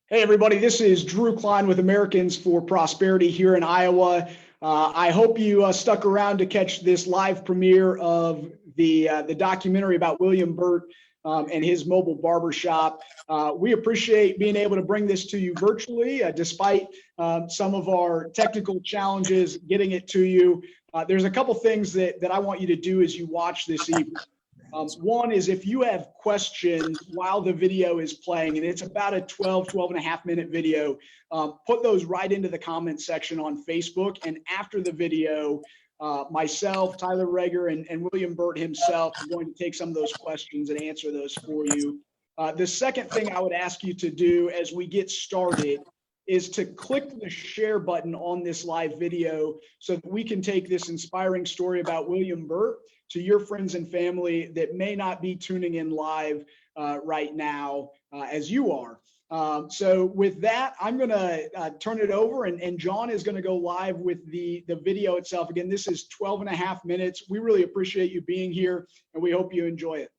Hey, everybody, this is Drew Klein with Americans for Prosperity here in Iowa. I hope you stuck around to catch this live premiere of the documentary about William Burt and his mobile barbershop. We appreciate being able to bring this to you virtually, despite some of our technical challenges getting it to you. There's a couple things that I want you to do as you watch this evening. One is if you have questions while the video is playing, and it's about a 12 and a half minute video, put those right into the comment section on Facebook. And after the video, myself, Tyler Reger, and William Burt himself are going to take some of those questions and answer those for you. The second thing I would ask you to do as we get started is to click the share button on this live video so that we can take this inspiring story about William Burt to your friends and family that may not be tuning in live right now as you are. So with that, I'm going to turn it over, and John is going to go live with the video itself. Again, this is 12 and a half minutes. We really appreciate you being here, and we hope you enjoy it.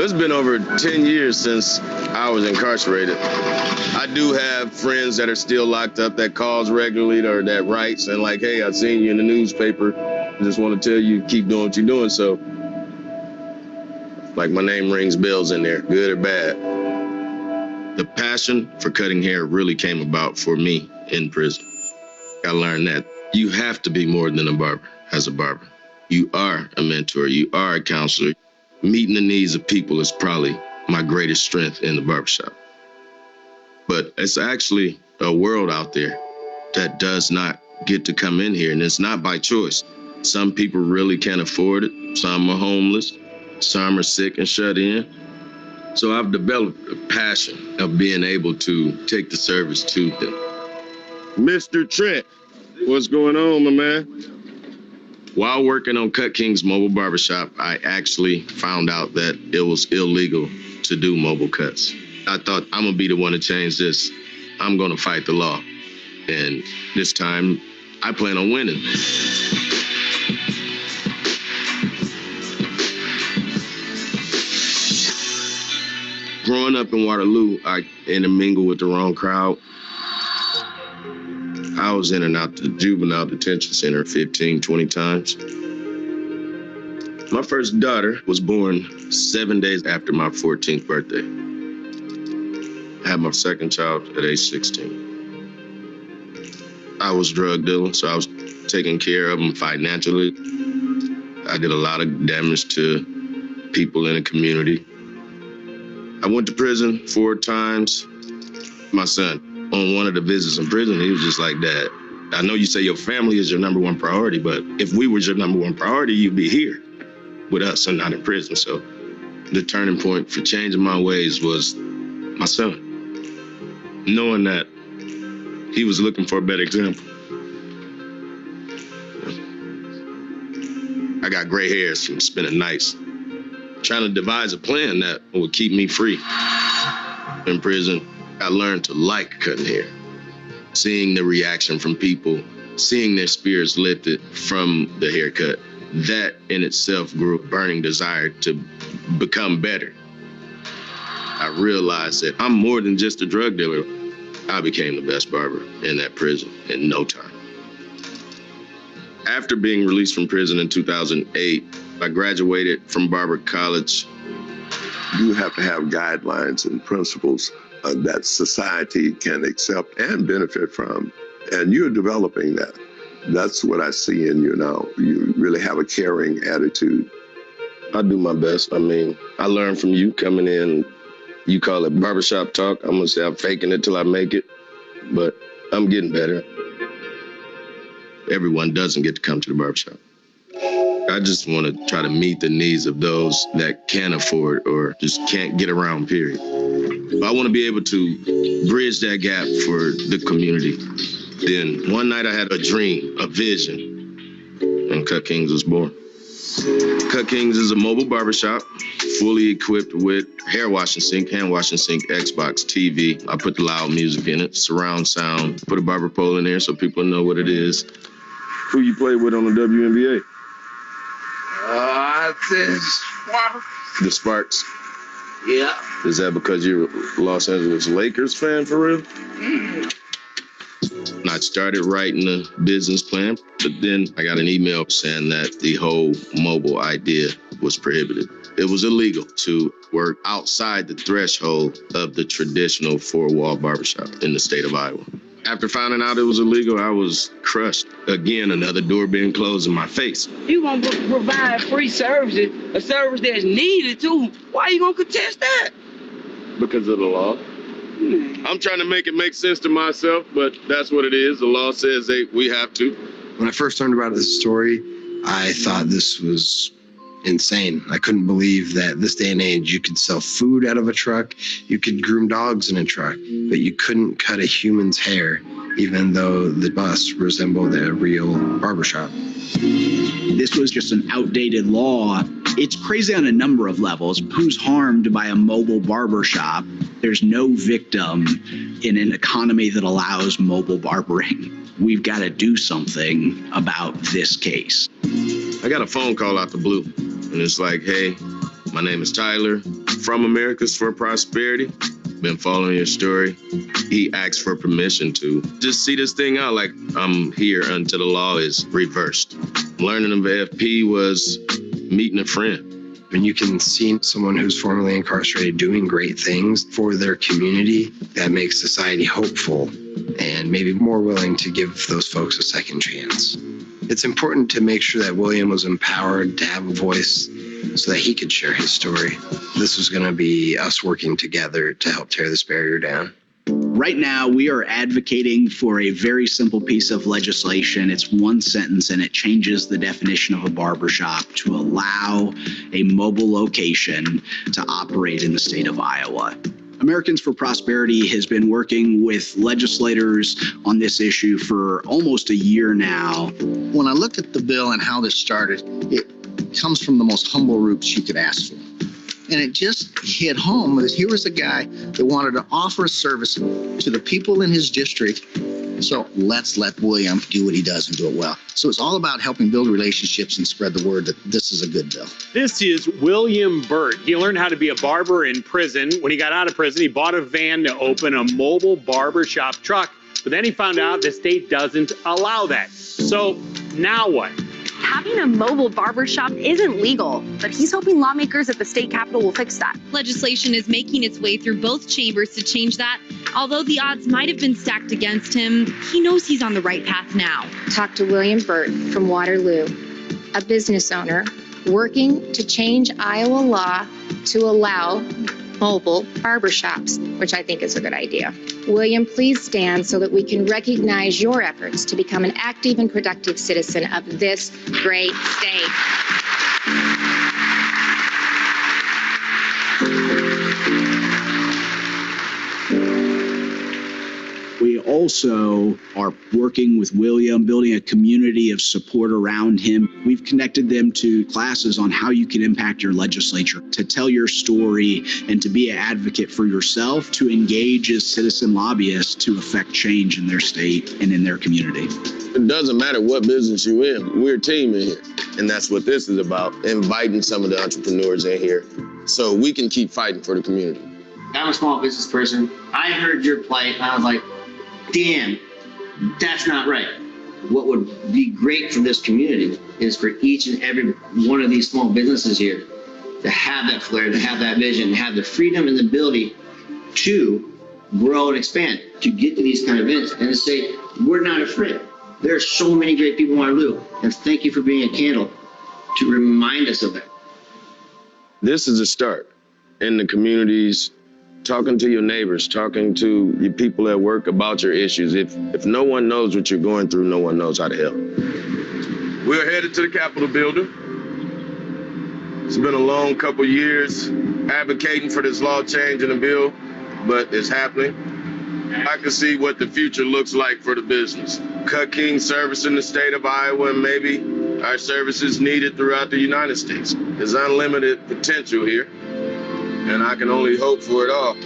It's been over 10 years since I was incarcerated. I do have friends that are still locked up that calls regularly or that writes and like, hey, I seen you in the newspaper. I just want to tell you, keep doing what you're doing. So, like, my name rings bells in there, good or bad. The passion for cutting hair really came about for me in prison. I learned that you have to be more than a barber as a barber. You are a mentor. You are a counselor. Meeting the needs of people is probably my greatest strength in the barbershop. But it's actually a world out there that does not get to come in here, and it's not by choice. Some people really can't afford it. Some are homeless. Some are sick and shut in. So I've developed a passion of being able to take the service to them. Mr. Trent, what's going on, my man? While working on Cut King's mobile barbershop, I actually found out that it was illegal to do mobile cuts. I thought, I'm gonna be the one to change this. I'm gonna fight the law. And this time, I plan on winning. Growing up in Waterloo, I intermingled with the wrong crowd. I was in and out the juvenile detention center 15, 20 times. My first daughter was born 7 days after my 14th birthday. I had my second child at age 16. I was drug dealing, so I was taking care of them financially. I did a lot of damage to people in the community. I went to prison 4 times. My son, on one of the visits in prison, he was just like, Dad, I know you say your family is your number one priority, but if we was your number one priority, you'd be here with us and not in prison. So the turning point for changing my ways was my son. Knowing that he was looking for a better example. I got gray hairs from spending nights trying to devise a plan that would keep me free in prison. I learned to like cutting hair, seeing the reaction from people, seeing their spirits lifted from the haircut. That in itself grew a burning desire to become better. I realized that I'm more than just a drug dealer. I became the best barber in that prison in no time. After being released from prison in 2008, I graduated from Barber College. You have to have guidelines and principles that society can accept and benefit from. And you're developing that. That's what I see in you now. You really have a caring attitude. I do my best. I mean, I learned from you coming in. You call it barbershop talk. I'm gonna say I'm faking it till I make it, but I'm getting better. Everyone doesn't get to come to the barbershop. I just want to try to meet the needs of those that can't afford or just can't get around, period. I want to be able to bridge that gap for the community. Then one night I had a dream, a vision, and Cut Kings was born. Cut Kings is a mobile barbershop, fully equipped with hair washing sink, hand washing sink, Xbox, TV. I put the loud music in it, surround sound, put a barber pole in there so people know what it is. Who you play with on the WNBA? The Sparks. Yeah. Is that because you're a Los Angeles Lakers fan for real? I started writing a business plan, but then I got an email saying that the whole mobile idea was prohibited. It was illegal to work outside the threshold of the traditional four-wall barbershop in the state of Iowa. After finding out it was illegal, I was crushed. Again, another door being closed in my face. You gonna provide free services, a service that's needed too. Why you gonna contest that? Because of the law. I'm trying to make it make sense to myself, but that's what it is. The law says we have to. When I first learned about this story, I thought this was insane. I couldn't believe that this day and age you could sell food out of a truck, you could groom dogs in a truck, but you couldn't cut a human's hair, even though the bus resembled a real barbershop. This was just an outdated law. It's crazy on a number of levels. Who's harmed by a mobile barbershop? There's no victim in an economy that allows mobile barbering. We've got to do something about this case. I got a phone call out the blue, and it's like, hey, my name is Tyler from Americans for Prosperity. Been following your story. He asked for permission to just see this thing out like I'm here until the law is reversed. Learning of AFP was meeting a friend. When you can see someone who's formerly incarcerated doing great things for their community, that makes society hopeful and maybe more willing to give those folks a second chance. It's important to make sure that William was empowered to have a voice so that he could share his story. This was going to be us working together to help tear this barrier down. Right now, we are advocating for a very simple piece of legislation. It's one sentence, and it changes the definition of a barbershop to allow a mobile location to operate in the state of Iowa. Americans for Prosperity has been working with legislators on this issue for almost a year now. When I look at the bill and how this started, it comes from the most humble roots you could ask for. And it just hit home that here was a guy that wanted to offer a service to the people in his district. So let's let William do what he does and do it well. So it's all about helping build relationships and spread the word that this is a good bill. This is William Burt. He learned how to be a barber in prison. When he got out of prison, he bought a van to open a mobile barbershop truck. But then he found out the state doesn't allow that. So now what? Having a mobile barbershop isn't legal, but he's hoping lawmakers at the state capitol will fix that. Legislation is making its way through both chambers to change that. Although the odds might have been stacked against him, he knows he's on the right path now. Talk to William Burt from Waterloo, a business owner working to change Iowa law to allow mobile barbershops, which I think is a good idea. William, please stand so that we can recognize your efforts to become an active and productive citizen of this great state. We also are working with William, building a community of support around him. We've connected them to classes on how you can impact your legislature, to tell your story, and to be an advocate for yourself, to engage as citizen lobbyists to affect change in their state and in their community. It doesn't matter what business you're in. We're a team in here. And that's what this is about, inviting some of the entrepreneurs in here so we can keep fighting for the community. I'm a small business person. I heard your plight and I was like, damn, that's not right. What would be great for this community is for each and every one of these small businesses here to have that flair, to have that vision, to have the freedom and the ability to grow and expand, to get to these kind of events and to say, we're not afraid. There are so many great people in Waterloo, and thank you for being a candle to remind us of that. This is a start in the communities, talking to your neighbors, talking to your people at work about your issues. If no one knows what you're going through, no one knows how to help. We're headed to the Capitol building. It's been a long couple years advocating for this law change in the bill, but it's happening. I can see what the future looks like for the business. Cut King service in the state of Iowa, and maybe Our service is needed throughout the United States. There's unlimited potential here, and I can only hope for it all.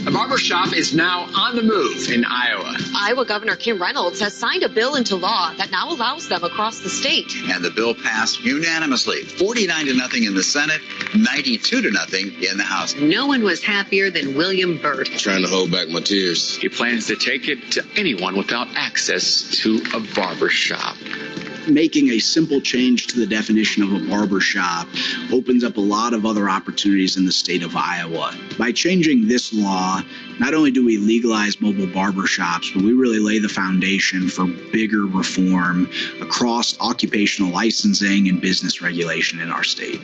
A barbershop is now on the move in Iowa. Iowa Governor Kim Reynolds has signed a bill into law that now allows them across the state. And the bill passed unanimously, 49-0 in the Senate, 92-0 in the House. No one was happier than William Burt. Trying to hold back my tears. He plans to take it to anyone without access to a barbershop. Making a simple change to the definition of a barber shop opens up a lot of other opportunities in the state of Iowa. By changing this law, not only do we legalize mobile barber shops, but we really lay the foundation for bigger reform across occupational licensing and business regulation in our state.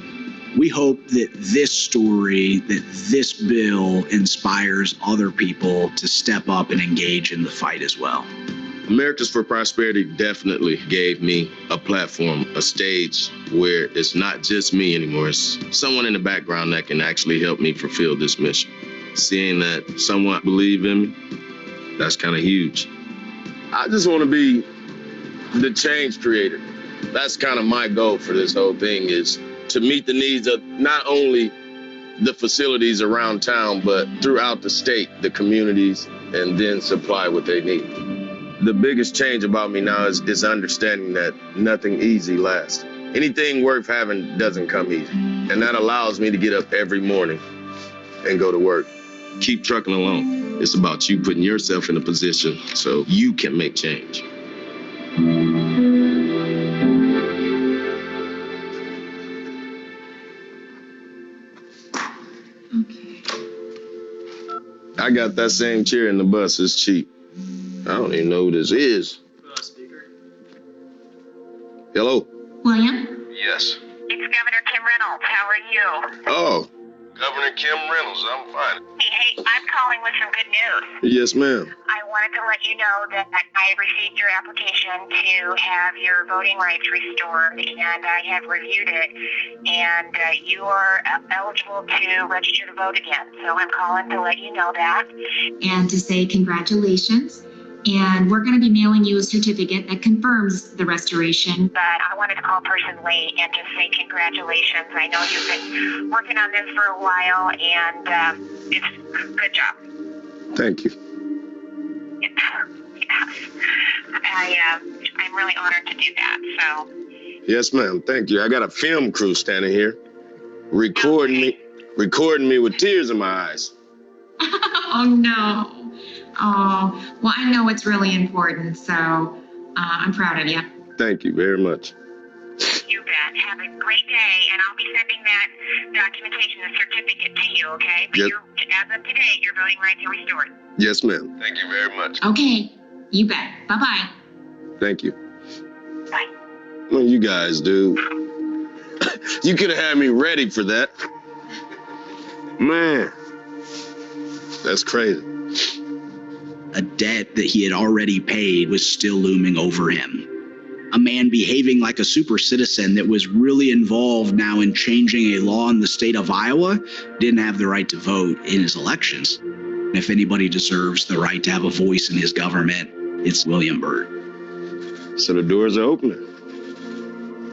We hope that this story, that this bill inspires other people to step up and engage in the fight as well. Americans for Prosperity definitely gave me a platform, a stage where it's not just me anymore. It's someone in the background that can actually help me fulfill this mission. Seeing that someone believe in me, that's kind of huge. I just want to be the change creator. That's kind of my goal for this whole thing, is to meet the needs of not only the facilities around town, but throughout the state, the communities, and then supply what they need. The biggest change about me now is understanding that nothing easy lasts. Anything worth having doesn't come easy. And that allows me to get up every morning and go to work. Keep trucking along. It's about you putting yourself in a position so you can make change. I got that same chair in the bus. It's cheap. I don't even know who this is. Hello? William? Yes. It's Governor Kim Reynolds. How are you? Oh, Governor Kim Reynolds. I'm fine. Hey, I'm calling with some good news. Yes, ma'am. I wanted to let you know that I received your application to have your voting rights restored, and I have reviewed it, and you are eligible to register to vote again. So I'm calling to let you know that. And to say congratulations. And we're going to be mailing you a certificate that confirms the restoration. But I wanted to call personally and just say congratulations. I know you've been working on this for a while, and it's good job. Thank you. I'm really honored to do that. So. Yes, ma'am. Thank you. I got a film crew standing here recording me with tears in my eyes. Oh, no. Oh, well, I know it's really important, so I'm proud of you. Thank you very much. You bet. Have a great day, and I'll be sending that documentation, the certificate to you, okay? But Yep. As of today, your voting rights are restored. Yes, ma'am. Thank you very much. Okay, you bet. Bye-bye. Thank you. Bye. Well, you guys, dude. You could have had me ready for that. Man, that's crazy. A debt that he had already paid was still looming over him. A man behaving like a super citizen that was really involved now in changing a law in the state of Iowa didn't have the right to vote in his elections. And if anybody deserves the right to have a voice in his government, it's William Burt. So the doors are opening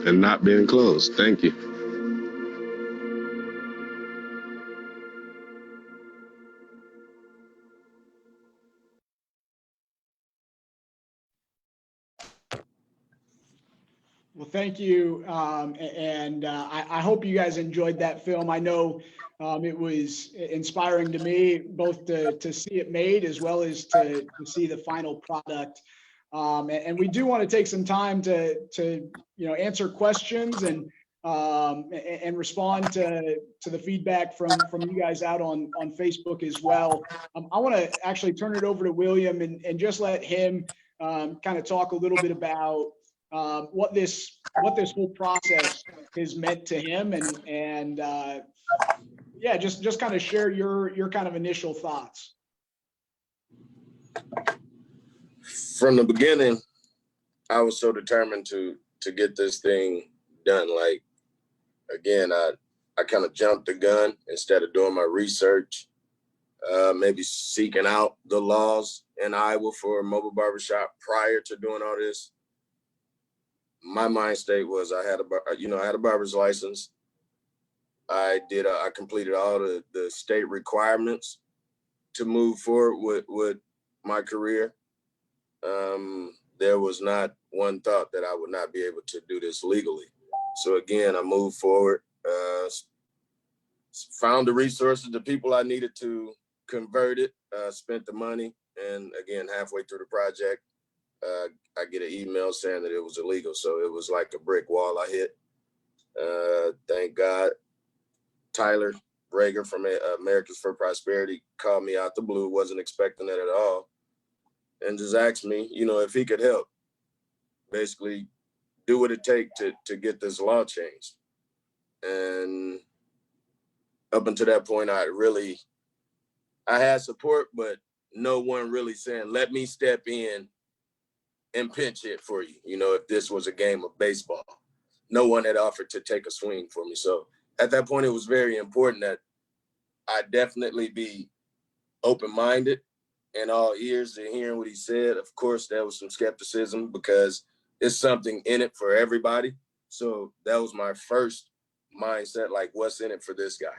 and not being closed. Thank you. Well, thank you. I hope you guys enjoyed that film. I know it was inspiring to me, both to see it made as well as to see the final product. And we do want to take some time to answer questions and respond to the feedback from you guys out on Facebook as well. I want to actually turn it over to William and just let him kind of talk a little bit about what this whole process has meant to him, and yeah, just kind of share your kind of initial thoughts. From the beginning, I was so determined to get this thing done. Like, again, I kind of jumped the gun instead of doing my research, maybe seeking out the laws in Iowa for a mobile barbershop prior to doing all this. my mind state was I had a barber's license. I completed all the state requirements to move forward with my career. There was not one thought that I would not be able to do this legally. So again, I moved forward, found the resources, the people I needed to convert it, spent the money. And again, halfway through the project, I get an email saying that it was illegal. So it was like a brick wall I hit. Thank God, Tyler Rager from Americans for Prosperity called me out the blue, wasn't expecting that at all. And just asked me, if he could help, basically do what it takes to get this law changed. And up until that point, I had support, but no one really saying, let me step in and pinch hit for you. If this was a game of baseball, no one had offered to take a swing for me. So at that point, it was very important that I definitely be open-minded and all ears to hearing what he said. Of course, there was some skepticism because it's something in it for everybody. So that was my first mindset, like, what's in it for this guy?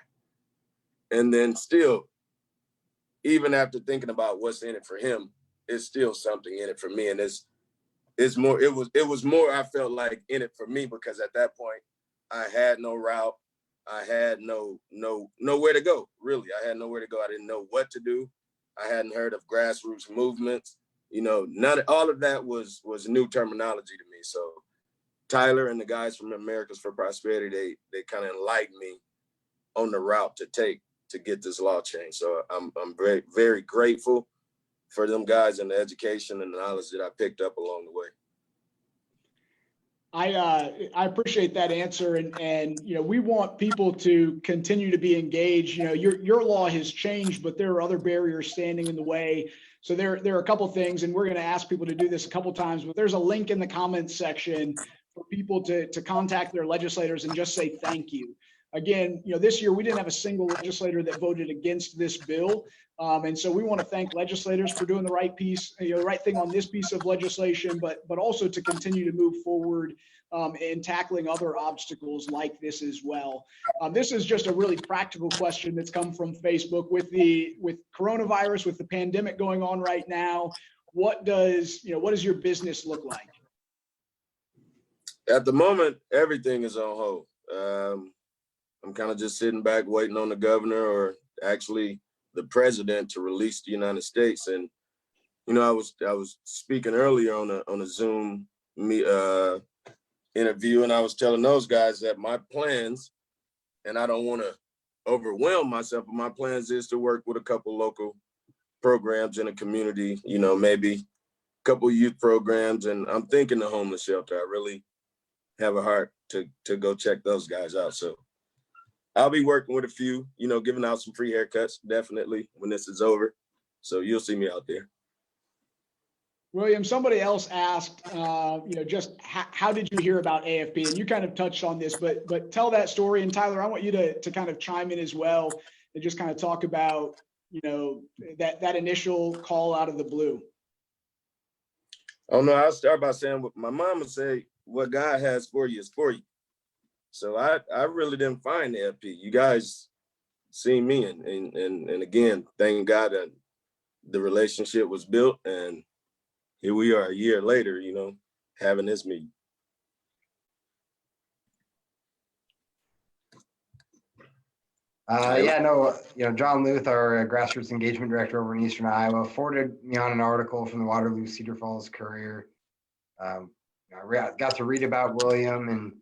And then still, even after thinking about what's in it for him, it's still something in it for me. And it was more, I felt like, in it for me, because at that point I had no route. I had nowhere to go, really. I had nowhere to go. I didn't know what to do. I hadn't heard of grassroots movements. All of that was new terminology to me. So Tyler and the guys from Americans for Prosperity, they kind of enlightened me on the route to take to get this law changed. So I'm very, very grateful for them guys and the education and the knowledge that I picked up along the way. I appreciate that answer, and we want people to continue to be engaged. Your law has changed, but there are other barriers standing in the way. So there are a couple things, and we're going to ask people to do this a couple times. But there's a link in the comments section for people to contact their legislators and just say thank you. Again, this year we didn't have a single legislator that voted against this bill. And so we want to thank legislators for doing the right thing on this piece of legislation, but also to continue to move forward in tackling other obstacles like this as well. This is just a really practical question that's come from Facebook with coronavirus, with the pandemic going on right now. What does your business look like? At the moment, everything is on hold. I'm kind of just sitting back waiting on the governor, or actually the president, to release the United States. And I was speaking earlier on a Zoom interview, and I was telling those guys that my plans, and I don't want to overwhelm myself, but my plans is to work with a couple local programs in the community. Maybe a couple youth programs, and I'm thinking the homeless shelter. I really have a heart to go check those guys out. So I'll be working with a few, giving out some free haircuts, definitely, when this is over. So you'll see me out there. William, somebody else asked, just how did you hear about AFP? And you kind of touched on this, but tell that story. And Tyler, I want you to kind of chime in as well and just kind of talk about, that initial call out of the blue. Oh, no, I'll start by saying what my mama said, what God has for you is for you. So I really didn't find AFP. You guys seen me, and again, thank God that the relationship was built, and here we are a year later, having this meeting. John Luth, our grassroots engagement director over in Eastern Iowa, forwarded me on an article from the Waterloo Cedar Falls Courier. I got to read about William, and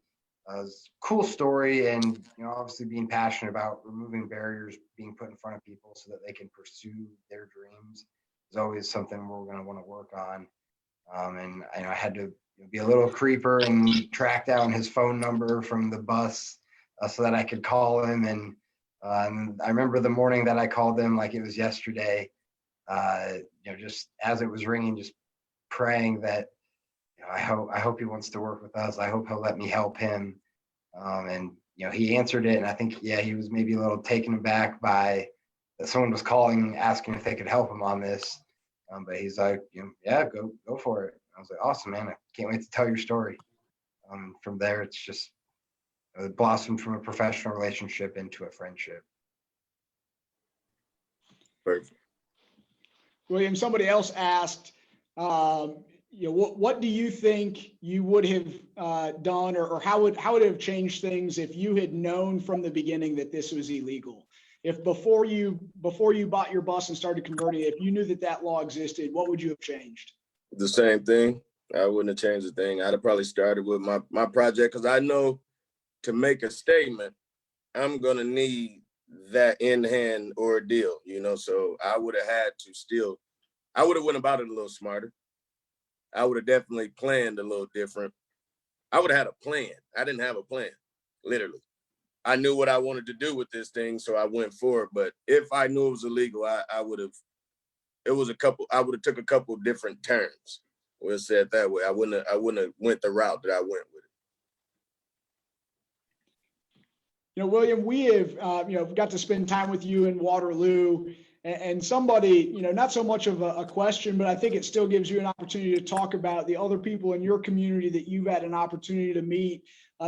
it was a cool story, and obviously being passionate about removing barriers being put in front of people so that they can pursue their dreams is always something we're going to want to work on. And I had to be a little creeper and track down his phone number from the bus so that I could call him. And I remember the morning that I called him like it was yesterday, just as it was ringing, just praying that I hope he wants to work with us. I hope he'll let me help him. And he answered it, and I think he was maybe a little taken aback by that someone was calling asking if they could help him on this. But he's like, go for it. I was like, awesome, man. I can't wait to tell your story. From there, it's just it blossomed from a professional relationship into a friendship. Perfect. William, somebody else asked, what do you think you would have done, or how would it have changed things if you had known from the beginning that this was illegal? If before you bought your bus and started converting it, if you knew that law existed, what would you have changed? The same thing. I wouldn't have changed a thing. I'd have probably started with my project, because I know to make a statement, I'm gonna need that in hand ordeal, so I would have had to I would have went about it a little smarter. I would have definitely planned a little different. I would have had a plan. I didn't have a plan, literally. I knew what I wanted to do with this thing, so I went for it. But if I knew it was illegal, I would have, I would have took a couple of different turns. We'll say it that way. I wouldn't have went the route that I went with it. William, we have, got to spend time with you in Waterloo, and somebody, not so much of a question, but I think it still gives you an opportunity to talk about the other people in your community that you've had an opportunity to meet.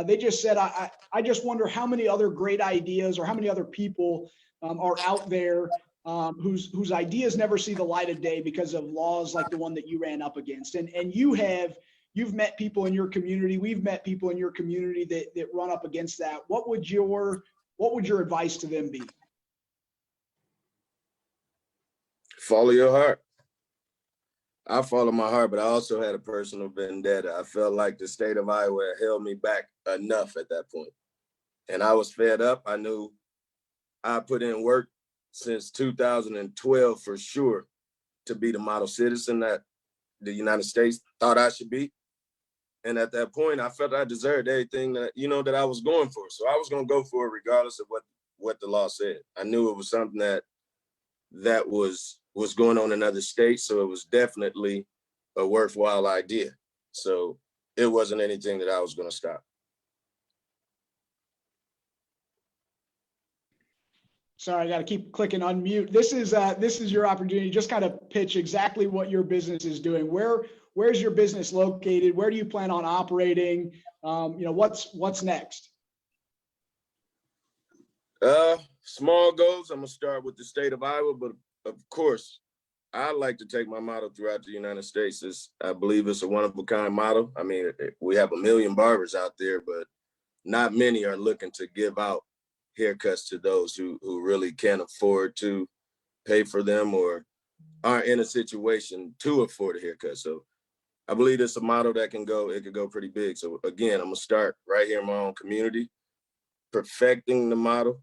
They just said, I just wonder how many other great ideas or how many other people are out there whose ideas never see the light of day because of laws like the one that you ran up against. And you've met people in your community. We've met people in your community that run up against that. What would your advice to them be? Follow your heart. I followed my heart, but I also had a personal vendetta. I felt like the state of Iowa held me back enough at that point. And I was fed up. I knew I put in work since 2012 for sure to be the model citizen that the United States thought I should be. And at that point, I felt I deserved everything that, that I was going for. So I was going to go for it regardless of what the law said. I knew it was something that was going on in other states. So it was definitely a worthwhile idea. So it wasn't anything that I was going to stop. Sorry, I got to keep clicking unmute. This is your opportunity. Just kind of pitch exactly what your business is doing. Where's your business located? Where do you plan on operating? What's next? Small goals. I'm gonna start with the state of Iowa, but of course, I like to take my model throughout the United States. I believe it's a one-of-a-kind model. I mean, we have 1 million barbers out there, but not many are looking to give out haircuts to those who really can't afford to pay for them or aren't in a situation to afford a haircut. So I believe it's a model that could go pretty big. So again, I'm gonna start right here in my own community, perfecting the model.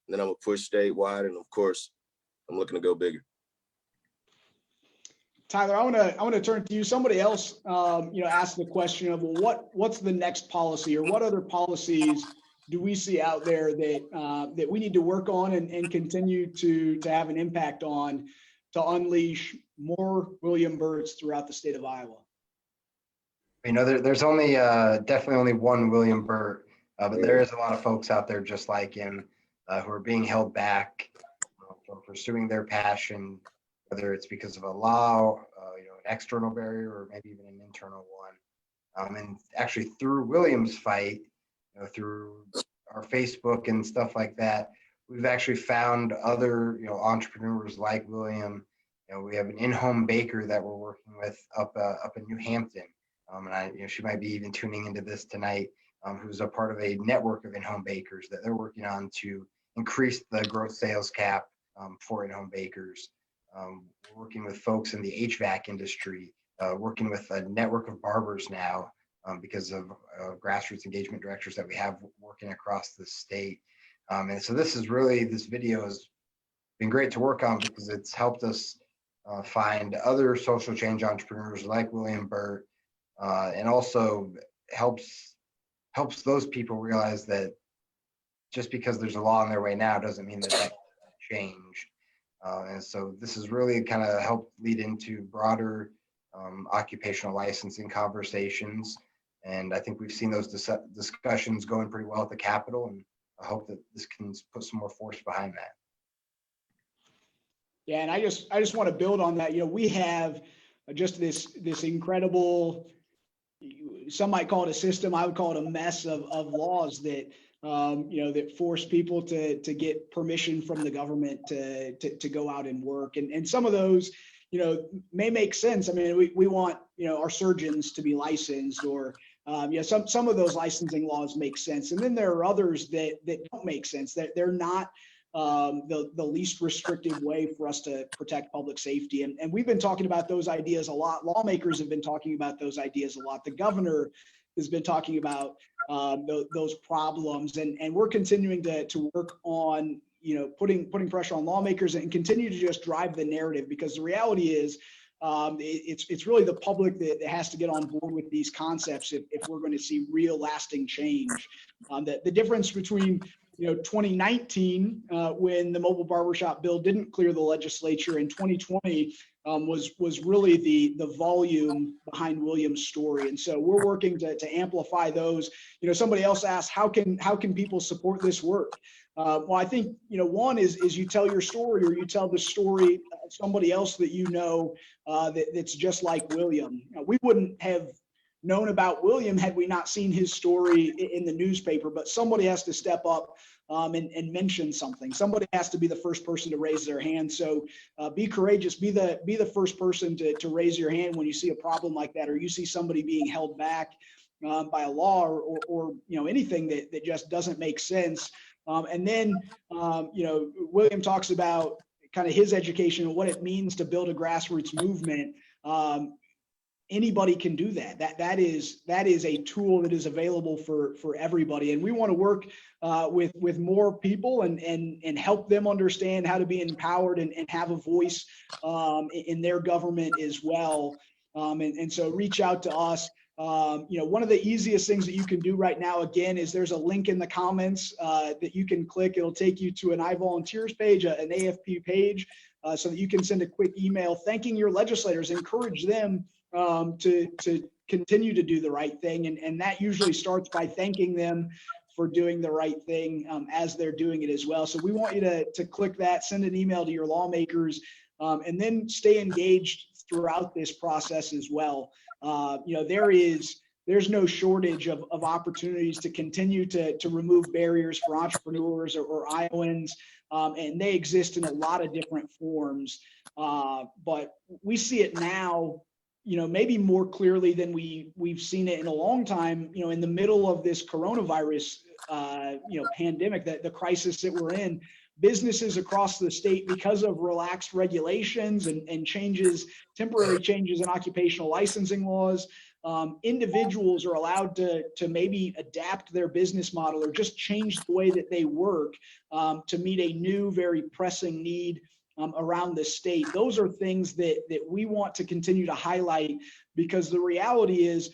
Then I'm gonna push statewide, and of course, I'm looking to go bigger. Tyler, I want to turn to you. Somebody else, asked the question of, well, what's the next policy, or what other policies do we see out there that we need to work on and continue to have an impact on to unleash more William Burts throughout the state of Iowa? There's only definitely only one William Burt, but there is a lot of folks out there just like him who are being held back from pursuing their passion, whether it's because of a law, an external barrier, or maybe even an internal one. And actually, through William's fight, through our Facebook and stuff like that, we've actually found other entrepreneurs like William. We have an in-home baker that we're working with up in New Hampton. And she might be even tuning into this tonight, who's a part of a network of in-home bakers that they're working on to increase the gross sales cap for in-home bakers. We're working with folks in the HVAC industry, working with a network of barbers now because of grassroots engagement directors that we have working across the state. And so this video has been great to work on because it's helped us find other social change entrepreneurs like William Burt, and also helps those people realize that just because there's a law in their way now doesn't mean that can change. And so this has really kind of helped lead into broader occupational licensing conversations. And I think we've seen those discussions going pretty well at the Capitol, and I hope that this can put some more force behind that. Yeah, and I just want to build on that. We have just this incredible some might call it a system. I would call it a mess of laws that that force people to get permission from the government to go out and work. And some of those, may make sense. I mean, we want, our surgeons to be licensed, or some of those licensing laws make sense. And then there are others that don't make sense, that they're not the least restrictive way for us to protect public safety. And we've been talking about those ideas a lot. Lawmakers have been talking about those ideas a lot. The governor has been talking about those problems, and we're continuing to work on putting pressure on lawmakers and continue to just drive the narrative, because the reality is it's really the public that has to get on board with these concepts if we're going to see real lasting change. The difference between 2019 when the mobile barbershop bill didn't clear the legislature, and 2020 was really the volume behind William's story. And so we're working to amplify those. Somebody else asked, how can people support this work? Well, I think, one is you tell your story, or you tell the story of somebody else that that's just like William. We wouldn't have known about William had we not seen his story in the newspaper, but somebody has to step up and mention something. Somebody has to be the first person to raise their hand. So be courageous, be the first person to raise your hand when you see a problem like that, or you see somebody being held back by a law or anything that just doesn't make sense. And then, William talks about kind of his education and what it means to build a grassroots movement. Anybody can do that. That is a tool that is available for everybody. And we want to work with more people and help them understand how to be empowered and have a voice in their government as well. And so reach out to us. One of the easiest things that you can do right now, again, is there's a link in the comments that you can click. It'll take you to an iVolunteers page, an AFP page, so that you can send a quick email thanking your legislators, encourage them to continue to do the right thing. And that usually starts by thanking them for doing the right thing as they're doing it as well. So we want you to click that, send an email to your lawmakers, and then stay engaged throughout this process as well. There's no shortage of opportunities to continue to remove barriers for entrepreneurs or Iowans, and they exist in a lot of different forms. But we see it now, maybe more clearly than we've seen it in a long time, in the middle of this coronavirus, pandemic, the crisis that we're in. Businesses across the state, because of relaxed regulations and temporary changes in occupational licensing laws, individuals are allowed to maybe adapt their business model or just change the way that they work to meet a new, very pressing need around the state. Those are things that we want to continue to highlight, because the reality is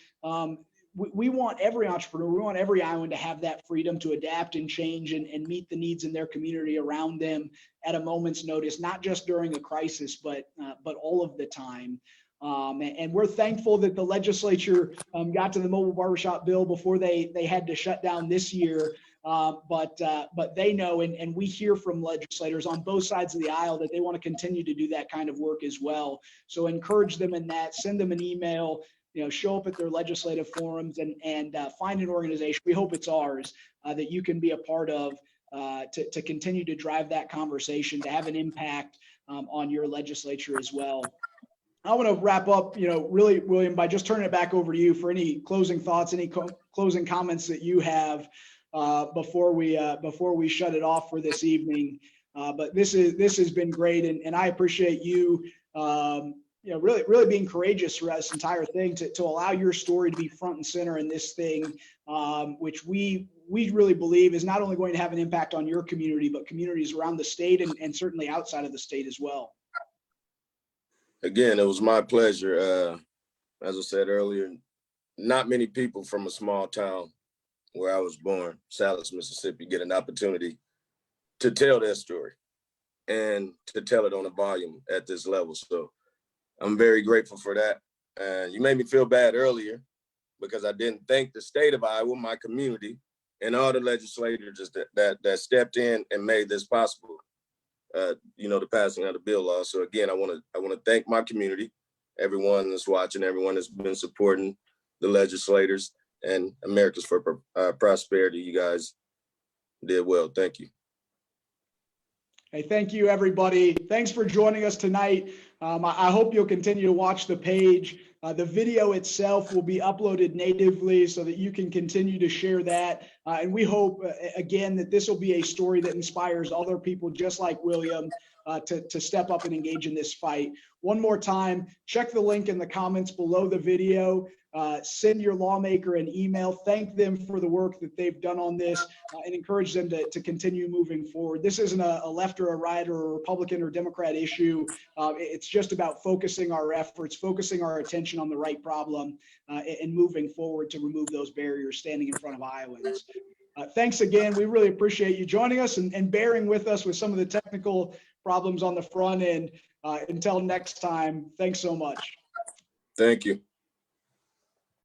we want every entrepreneur, we want every Iowan to have that freedom to adapt and change and meet the needs in their community around them at a moment's notice, not just during a crisis, but all of the time. And we're thankful that the legislature got to the mobile barbershop bill before they had to shut down this year. But they know, and we hear from legislators on both sides of the aisle that they want to continue to do that kind of work as well. So encourage them in that, send them an email, show up at their legislative forums and find an organization. We hope it's ours that you can be a part of to continue to drive that conversation, to have an impact on your legislature as well. I want to wrap up, really, William, by just turning it back over to you for any closing thoughts, any closing comments that you have before we shut it off for this evening. But this has been great, and I appreciate you, really being courageous throughout this entire thing to allow your story to be front and center in this thing, which we really believe is not only going to have an impact on your community, but communities around the state and certainly outside of the state as well. Again, it was my pleasure. As I said earlier, not many people from a small town where I was born, Salis, Mississippi, get an opportunity to tell their story and to tell it on a volume at this level. So I'm very grateful for that. You made me feel bad earlier because I didn't thank the state of Iowa, my community, and all the legislators that stepped in and made this possible. The passing of the bill law. So again, I want to thank my community, everyone that's watching, everyone that's been supporting, the legislators, and Americans for Prosperity. You guys did well. Thank you. Hey, thank you, everybody. Thanks for joining us tonight. I hope you'll continue to watch the page. The video itself will be uploaded natively so that you can continue to share that. And we hope, again, that this will be a story that inspires other people just like William to step up and engage in this fight. One more time, check the link in the comments below the video. Send your lawmaker an email, thank them for the work that they've done on this, and encourage them to continue moving forward. This isn't a left or a right or a Republican or Democrat issue. It's just about focusing our efforts, focusing our attention on the right problem, and moving forward to remove those barriers standing in front of Iowans. Thanks again. We really appreciate you joining us and bearing with us with some of the technical problems on the front end. Until next time, thanks so much. Thank you.